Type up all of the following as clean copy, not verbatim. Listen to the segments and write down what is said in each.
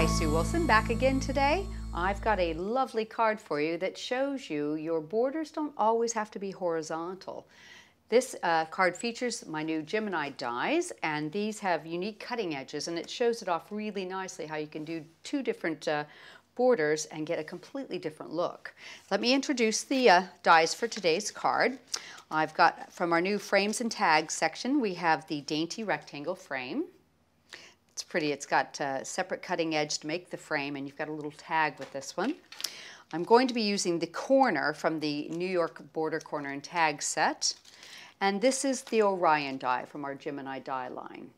Hi, Sue Wilson back again today. I've got a lovely card for you that shows you your borders don't always have to be horizontal. This card features my new Gemini Dies, and these have unique cutting edges, and it shows it off really nicely how you can do two different borders and get a completely different look. Let me introduce the dies for today's card. I've got, from our new frames and tags section, we have the Dainty rectangle frame. It's pretty. It's got separate cutting edge to make the frame, and you've got a little tag with this one. I'm going to be using the corner from the New York Border Corner and Tag set. And this is the Orion die from our Gemini die line.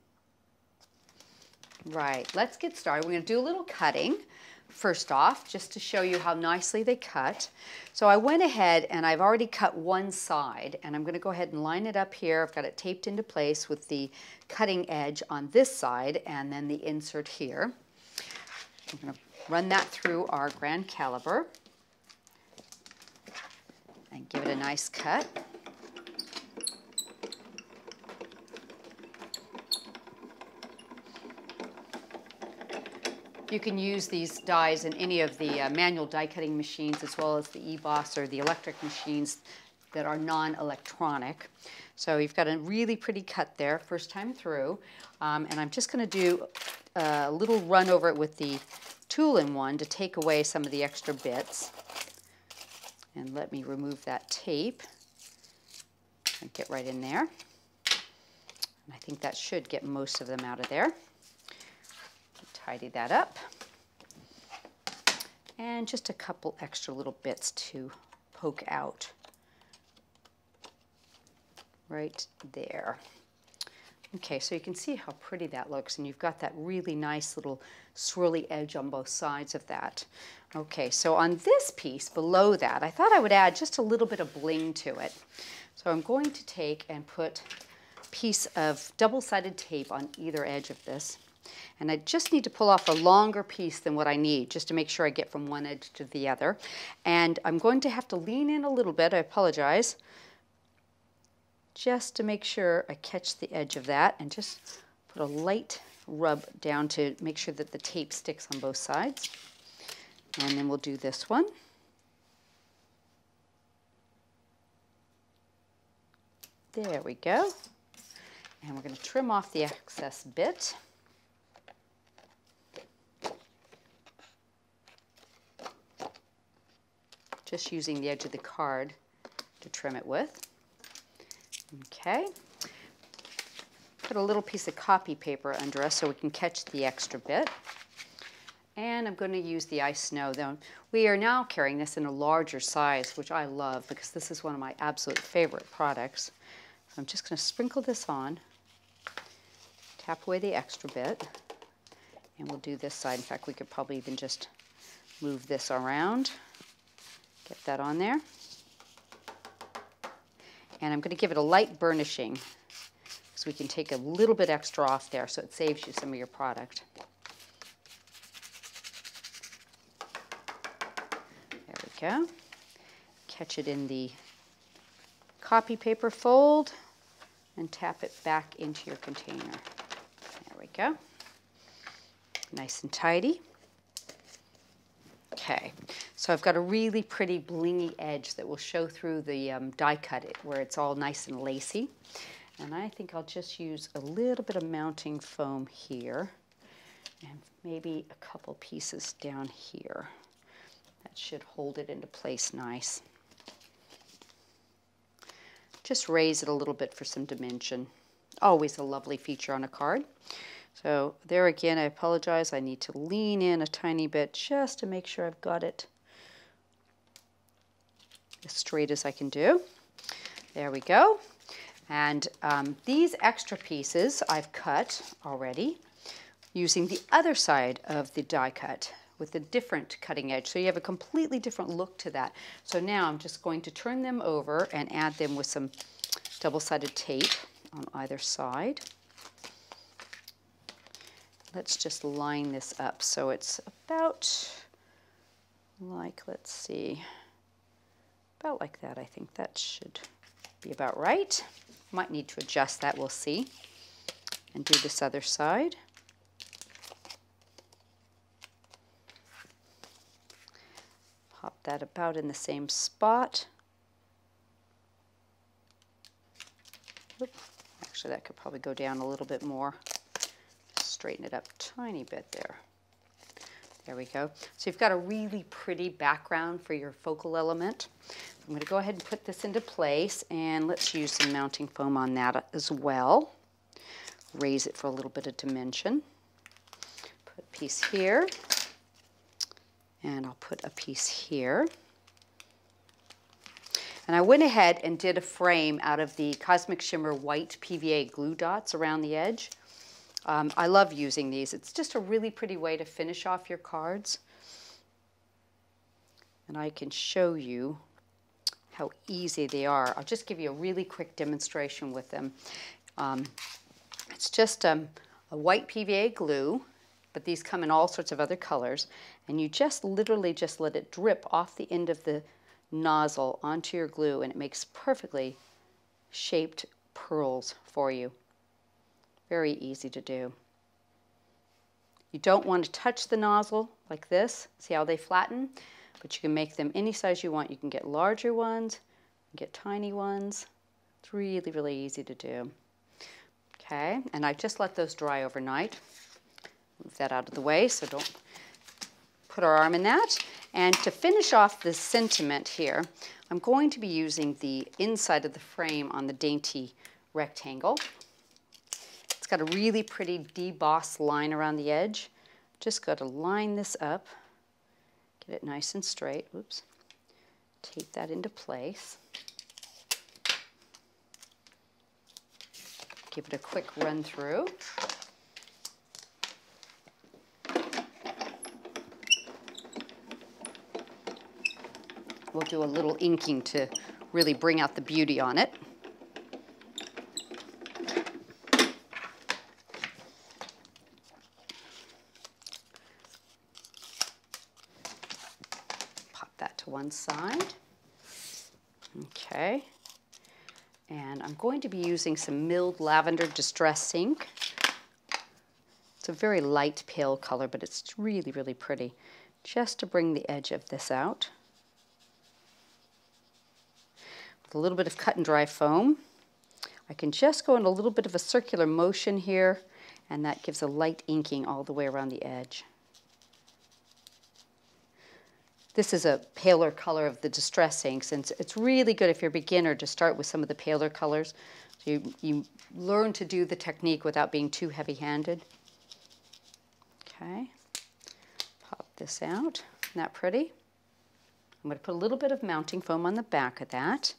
Right, let's get started. We're going to do a little cutting first off, just to show you how nicely they cut. So I went ahead and I've already cut one side, and I'm going to go ahead and line it up here. I've got it taped into place with the cutting edge on this side and then the insert here. I'm going to run that through our grand caliber and give it a nice cut. You can use these dies in any of the manual die cutting machines, as well as the eBoss or the electric machines that are non-electronic. So you've got a really pretty cut there first time through. And I'm just going to do a little run over it with the tool-in-one to take away some of the extra bits. And let me remove that tape and get right in there. And I think that should get most of them out of there. Tidy that up, and just a couple extra little bits to poke out right there. Okay, so you can see how pretty that looks, and you've got that really nice little swirly edge on both sides of that. Okay, so on this piece below that, I thought I would add just a little bit of bling to it. So I'm going to take and put a piece of double-sided tape on either edge of this. And I just need to pull off a longer piece than what I need, just to make sure I get from one edge to the other. And I'm going to have to lean in a little bit, I apologize, just to make sure I catch the edge of that, and just put a light rub down to make sure that the tape sticks on both sides. And then we'll do this one. There we go. And we're going to trim off the excess bit. Just using the edge of the card to trim it with. Okay. Put a little piece of copy paper under us so we can catch the extra bit. And I'm going to use the ice snow. Though we are now carrying this in a larger size, which I love because this is one of my absolute favorite products. So I'm just going to sprinkle this on, tap away the extra bit, and we'll do this side. In fact, we could probably even just move this around. Get that on there. And I'm going to give it a light burnishing so we can take a little bit extra off there so it saves you some of your product. There we go. Catch it in the copy paper fold and tap it back into your container. There we go. Nice and tidy. Okay, so I've got a really pretty blingy edge that will show through the die cut where it's all nice and lacy. And I think I'll just use a little bit of mounting foam here and maybe a couple pieces down here. That should hold it into place nice. Just raise it a little bit for some dimension. Always a lovely feature on a card. So there again, I apologize, I need to lean in a tiny bit just to make sure I've got it as straight as I can do. There we go. And these extra pieces I've cut already using the other side of the die cut with a different cutting edge. So you have a completely different look to that. So now I'm just going to turn them over and add them with some double-sided tape on either side. Let's just line this up so it's about like, let's see, about like that. I think that should be about right. Might need to adjust that, we'll see. And do this other side. Pop that about in the same spot. Oop. Actually, that could probably go down a little bit more. Straighten it up a tiny bit there. There we go. So you've got a really pretty background for your focal element. I'm going to go ahead and put this into place, and let's use some mounting foam on that as well. Raise it for a little bit of dimension. Put a piece here, and I'll put a piece here. And I went ahead and did a frame out of the Cosmic Shimmer white PVA glue dots around the edge. I love using these. It's just a really pretty way to finish off your cards. And I can show you how easy they are. I'll just give you a really quick demonstration with them. It's just a white PVA glue, but these come in all sorts of other colors. And you just literally just let it drip off the end of the nozzle onto your glue, and it makes perfectly shaped pearls for you. Very easy to do. You don't want to touch the nozzle like this. See how they flatten? But you can make them any size you want. You can get larger ones, get tiny ones. It's really, really easy to do. Okay, and I just let those dry overnight. Move that out of the way so don't put our arm in that. And to finish off this sentiment here, I'm going to be using the inside of the frame on the Dainty rectangle. It's got a really pretty debossed line around the edge. Just got to line this up, get it nice and straight. Oops. Tape that into place. Give it a quick run through. We'll do a little inking to really bring out the beauty on it. Pop that to one side. Okay. And I'm going to be using some milled lavender distress ink. It's a very light pale color, but it's really, really pretty. Just to bring the edge of this out. A little bit of cut and dry foam. I can just go in a little bit of a circular motion here, and that gives a light inking all the way around the edge. This is a paler color of the distress inks, and it's really good if you're a beginner to start with some of the paler colors. So you learn to do the technique without being too heavy-handed. Okay, pop this out. Isn't that pretty? I'm going to put a little bit of mounting foam on the back of that,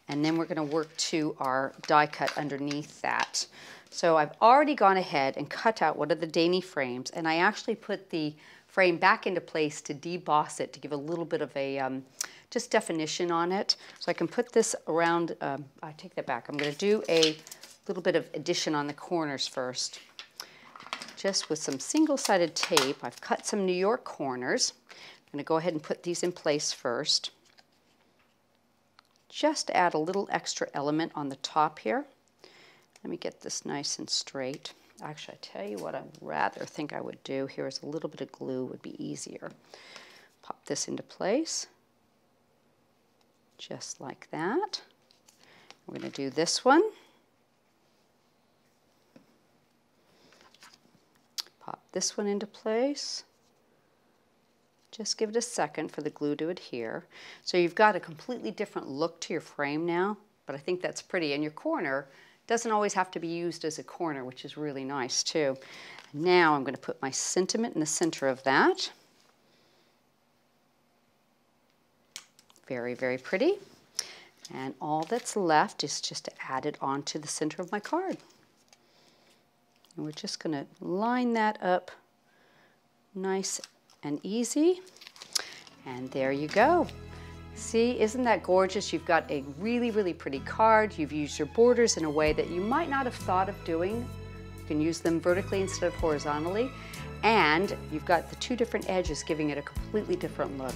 and then we're going to work to our die cut underneath that. So I've already gone ahead and cut out one of the Dainty frames, and I actually put the frame back into place to deboss it, to give a little bit of a just definition on it. So I can put this around, I take that back. I'm going to do a little bit of addition on the corners first. Just with some single-sided tape, I've cut some New York corners. I'm going to go ahead and put these in place first. Just add a little extra element on the top here. Let me get this nice and straight. Actually, I tell you what I'd rather think I would do here is a little bit of glue would be easier. Pop this into place. Just like that. We're going to do this one. Pop this one into place. Just give it a second for the glue to adhere. So you've got a completely different look to your frame now, but I think that's pretty. And your corner doesn't always have to be used as a corner, which is really nice too. Now I'm going to put my sentiment in the center of that. Very, very pretty. And all that's left is just to add it onto the center of my card. And we're just going to line that up nice and easy. And there you go. See, isn't that gorgeous? You've got a really, really pretty card. You've used your borders in a way that you might not have thought of doing. You can use them vertically instead of horizontally. And you've got the two different edges giving it a completely different look.